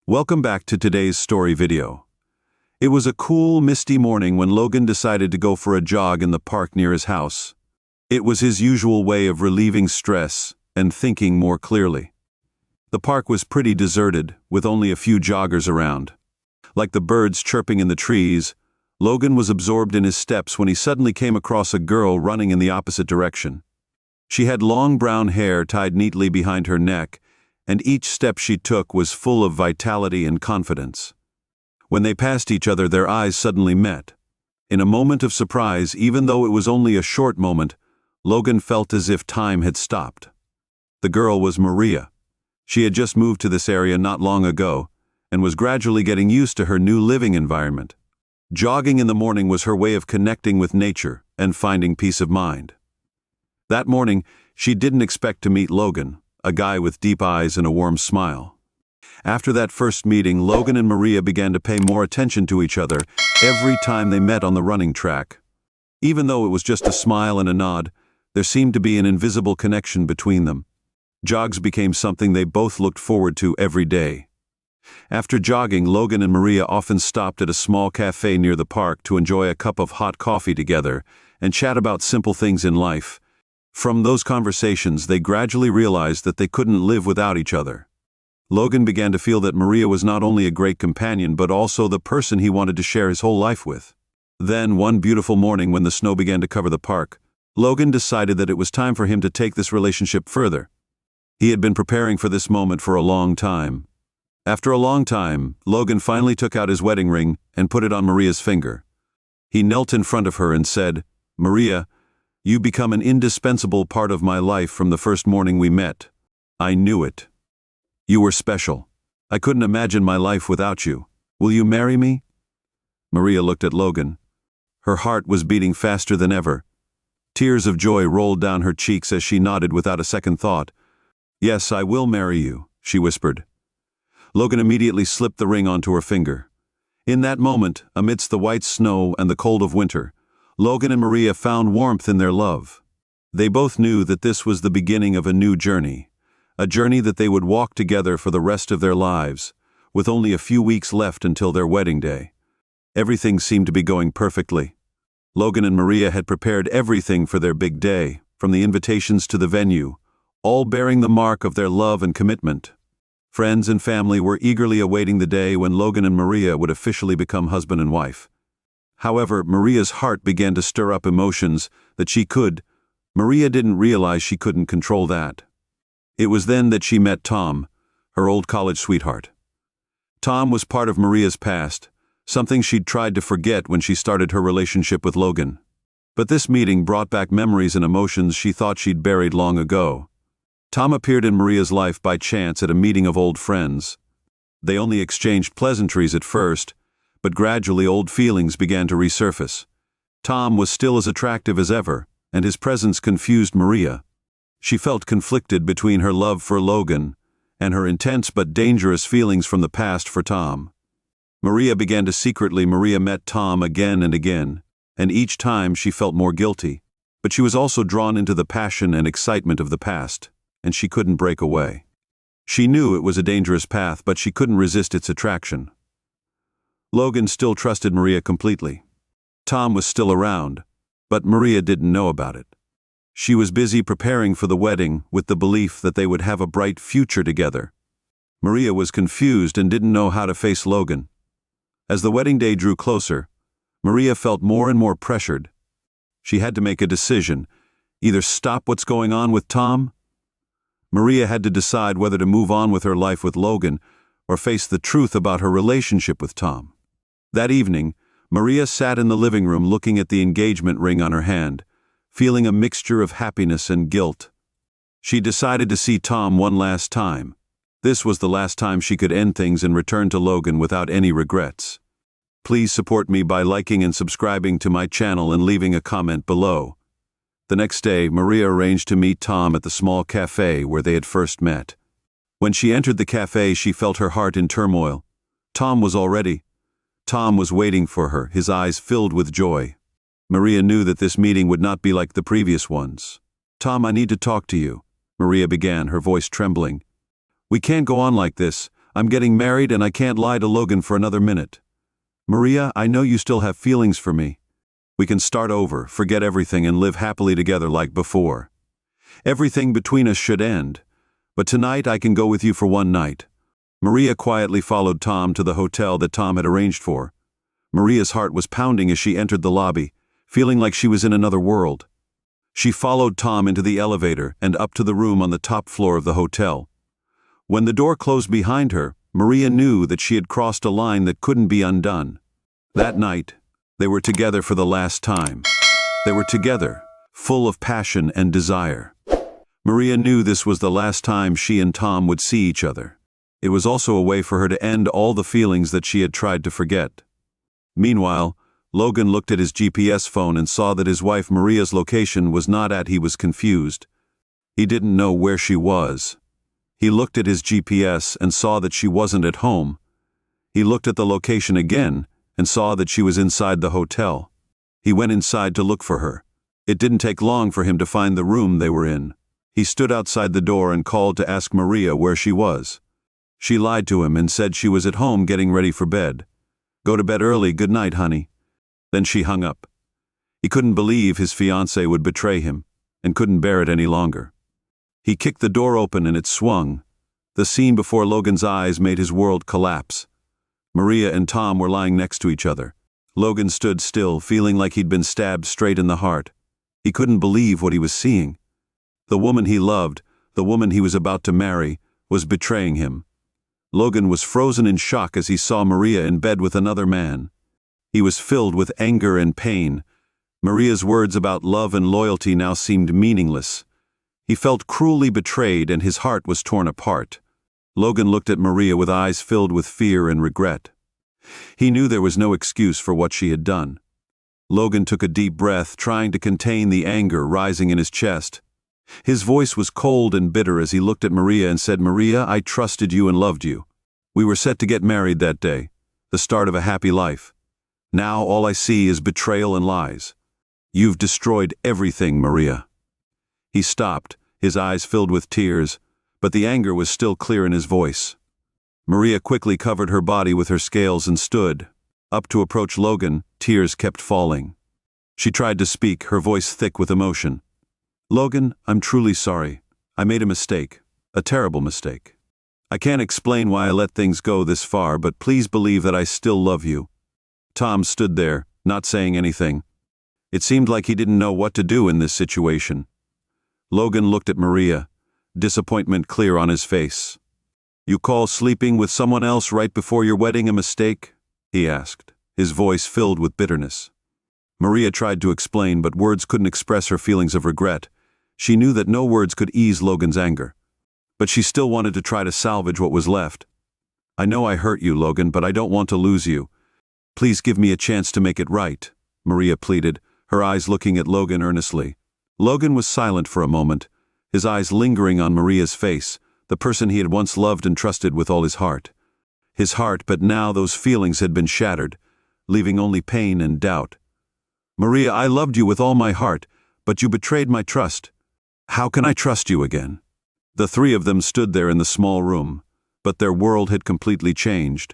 Welcome back to today's story video. It was a cool, misty morning when Logan decided to go for a jog in the park near his house. It was his usual way of relieving stress and thinking more clearly. The park was pretty deserted, with only a few joggers around. Like the birds chirping in the trees, Logan was absorbed in his steps when he suddenly came across a girl running in the opposite direction. She had long brown hair tied neatly behind her neck, and each step she took was full of vitality and confidence. When they passed each other, their eyes suddenly met. In a moment of surprise, even though it was only a short moment, Logan felt as if time had stopped. The girl was Maria. She had just moved to this area not long ago, and was gradually getting used to her new living environment. Jogging in the morning was her way of connecting with nature and finding peace of mind. That morning, she didn't expect to meet Logan, a guy with deep eyes and a warm smile. After that first meeting, Logan and Maria began to pay more attention to each other every time they met on the running track. Even though it was just a smile and a nod, there seemed to be an invisible connection between them. Jogs became something they both looked forward to every day. After jogging, Logan and Maria often stopped at a small cafe near the park to enjoy a cup of hot coffee together and chat about simple things in life. From those conversations, they gradually realized that they couldn't live without each other. Logan began to feel that Maria was not only a great companion but also the person he wanted to share his whole life with. Then, one beautiful morning when the snow began to cover the park, Logan decided that it was time for him to take this relationship further. He had been preparing for this moment for a long time. After a long time, Logan finally took out his wedding ring and put it on Maria's finger. He knelt in front of her and said, "Maria, you become an indispensable part of my life from the first morning we met. I knew it. You were special. I couldn't imagine my life without you. Will you marry me?" Maria looked at Logan. Her heart was beating faster than ever. Tears of joy rolled down her cheeks as she nodded without a second thought. "Yes, I will marry you," she whispered. Logan immediately slipped the ring onto her finger. In that moment, amidst the white snow and the cold of winter, Logan and Maria found warmth in their love. They both knew that this was the beginning of a new journey, a journey that they would walk together for the rest of their lives, with only a few weeks left until their wedding day. Everything seemed to be going perfectly. Logan and Maria had prepared everything for their big day, from the invitations to the venue, all bearing the mark of their love and commitment. Friends and family were eagerly awaiting the day when Logan and Maria would officially become husband and wife. However, Maria's heart began to stir up emotions that Maria didn't realize she couldn't control that. It was then that she met Tom, her old college sweetheart. Tom was part of Maria's past, something she'd tried to forget when she started her relationship with Logan. But this meeting brought back memories and emotions she thought she'd buried long ago. Tom appeared in Maria's life by chance at a meeting of old friends. They only exchanged pleasantries at first, but gradually old feelings began to resurface. Tom was still as attractive as ever, and his presence confused Maria. She felt conflicted between her love for Logan and her intense but dangerous feelings from the past for Tom. Maria met Tom again and again, and each time she felt more guilty, but she was also drawn into the passion and excitement of the past, and she couldn't break away. She knew it was a dangerous path, but she couldn't resist its attraction. Logan still trusted Maria completely. Tom was still around, but Maria didn't know about it. She was busy preparing for the wedding with the belief that they would have a bright future together. Maria was confused and didn't know how to face Logan. As the wedding day drew closer, Maria felt more and more pressured. She had to make a decision, either stop what's going on with Tom. Maria had to decide whether to move on with her life with Logan or face the truth about her relationship with Tom. That evening, Maria sat in the living room looking at the engagement ring on her hand, feeling a mixture of happiness and guilt. She decided to see Tom one last time. This was the last time she could end things and return to Logan without any regrets. Please support me by liking and subscribing to my channel and leaving a comment below. The next day, Maria arranged to meet Tom at the small cafe where they had first met. When she entered the cafe, she felt her heart in turmoil. Tom was waiting for her, his eyes filled with joy. Maria knew that this meeting would not be like the previous ones. "Tom, I need to talk to you," Maria began, her voice trembling. "We can't go on like this. I'm getting married and I can't lie to Logan for another minute. Maria, I know you still have feelings for me. We can start over, forget everything, and live happily together like before. Everything between us should end, but tonight I can go with you for one night. Maria quietly followed Tom to the hotel that Tom had arranged for. Maria's heart was pounding as she entered the lobby, feeling like she was in another world. She followed Tom into the elevator and up to the room on the top floor of the hotel. When the door closed behind her, Maria knew that she had crossed a line that couldn't be undone. That night, they were together for the last time. They were together, full of passion and desire. Maria knew this was the last time she and Tom would see each other. It was also a way for her to end all the feelings that she had tried to forget. Meanwhile, Logan looked at his GPS phone and saw that his wife Maria's location was not at. He was confused. He didn't know where she was. He looked at his GPS and saw that she wasn't at home. He looked at the location again and saw that she was inside the hotel. He went inside to look for her. It didn't take long for him to find the room they were in. He stood outside the door and called to ask Maria where she was. She lied to him and said she was at home getting ready for bed. Go to bed early, good night, honey. Then she hung up. He couldn't believe his fiancée would betray him and couldn't bear it any longer. He kicked the door open and it swung. The scene before Logan's eyes made his world collapse. Maria and Tom were lying next to each other. Logan stood still, feeling like he'd been stabbed straight in the heart. He couldn't believe what he was seeing. The woman he loved, the woman he was about to marry, was betraying him. Logan was frozen in shock as he saw Maria in bed with another man. He was filled with anger and pain. Maria's words about love and loyalty now seemed meaningless. He felt cruelly betrayed and his heart was torn apart. Logan looked at Maria with eyes filled with fear and regret. He knew there was no excuse for what she had done. Logan took a deep breath, trying to contain the anger rising in his chest. His voice was cold and bitter as he looked at Maria and said, Maria, I trusted you and loved you. We were set to get married that day, the start of a happy life. Now all I see is betrayal and lies. You've destroyed everything, Maria. He stopped, his eyes filled with tears, but the anger was still clear in his voice. Maria quickly covered her body with her scales and stood. Up to approach Logan, tears kept falling. She tried to speak, her voice thick with emotion. Logan, I'm truly sorry. I made a mistake, a terrible mistake. I can't explain why I let things go this far, but please believe that I still love you. Tom stood there, not saying anything. It seemed like he didn't know what to do in this situation. Logan looked at Maria, disappointment clear on his face. You call sleeping with someone else right before your wedding a mistake? He asked, his voice filled with bitterness. Maria tried to explain, but words couldn't express her feelings of regret. She knew that no words could ease Logan's anger. But she still wanted to try to salvage what was left. I know I hurt you, Logan, but I don't want to lose you. Please give me a chance to make it right, Maria pleaded, her eyes looking at Logan earnestly. Logan was silent for a moment, his eyes lingering on Maria's face, the person he had once loved and trusted with all his heart. His heart, but now those feelings had been shattered, leaving only pain and doubt. Maria, I loved you with all my heart, but you betrayed my trust. How can I trust you again? The three of them stood there in the small room, but their world had completely changed.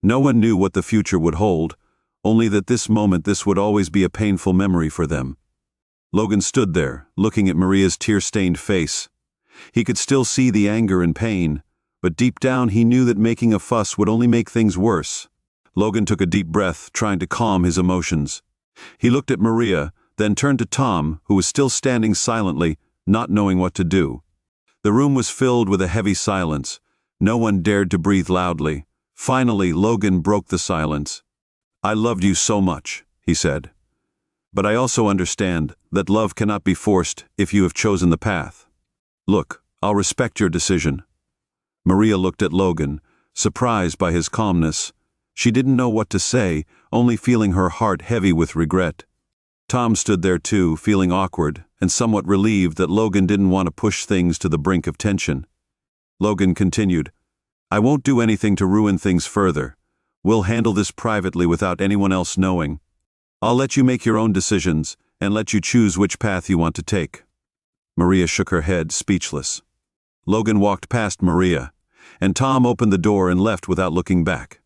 No one knew what the future would hold, only that this would always be a painful memory for them. Logan stood there, looking at Maria's tear-stained face. He could still see the anger and pain, but deep down he knew that making a fuss would only make things worse. Logan took a deep breath, trying to calm his emotions. He looked at Maria, then turned to Tom, who was still standing silently, not knowing what to do. The room was filled with a heavy silence. No one dared to breathe loudly. Finally, Logan broke the silence. I loved you so much, he said. But I also understand that love cannot be forced if you have chosen the path. Look, I'll respect your decision. Maria looked at Logan, surprised by his calmness. She didn't know what to say, only feeling her heart heavy with regret. Tom stood there too, feeling awkward and somewhat relieved that Logan didn't want to push things to the brink of tension. Logan continued, I won't do anything to ruin things further. We'll handle this privately without anyone else knowing. I'll let you make your own decisions and let you choose which path you want to take. Maria shook her head, speechless. Logan walked past Maria, and Tom opened the door and left without looking back.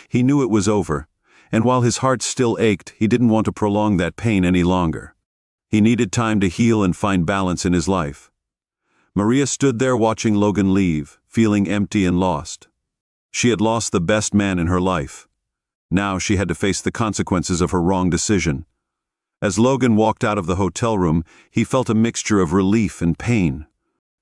He knew it was over, and while his heart still ached, he didn't want to prolong that pain any longer. He needed time to heal and find balance in his life. Maria stood there watching Logan leave, feeling empty and lost. She had lost the best man in her life. Now she had to face the consequences of her wrong decision. As Logan walked out of the hotel room, he felt a mixture of relief and pain.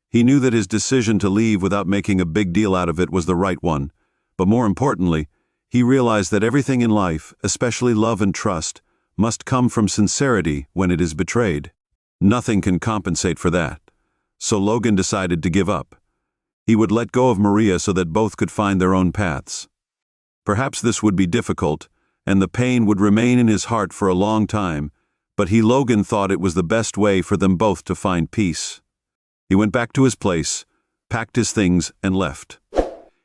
He knew that his decision to leave without making a big deal out of it was the right one, but more importantly, he realized that everything in life, especially love and trust, must come from sincerity when it is betrayed. Nothing can compensate for that. So Logan decided to give up. He would let go of Maria so that both could find their own paths. Perhaps this would be difficult, and the pain would remain in his heart for a long time, but Logan thought it was the best way for them both to find peace. He went back to his place, packed his things, and left.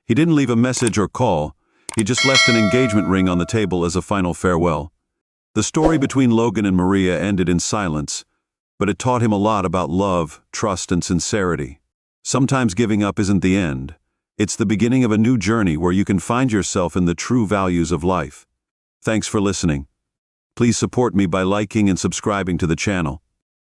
He didn't leave a message or call. He just left an engagement ring on the table as a final farewell. The story between Logan and Maria ended in silence, but it taught him a lot about love, trust, and sincerity. Sometimes giving up isn't the end. It's the beginning of a new journey where you can find yourself in the true values of life. Thanks for listening. Please support me by liking and subscribing to the channel.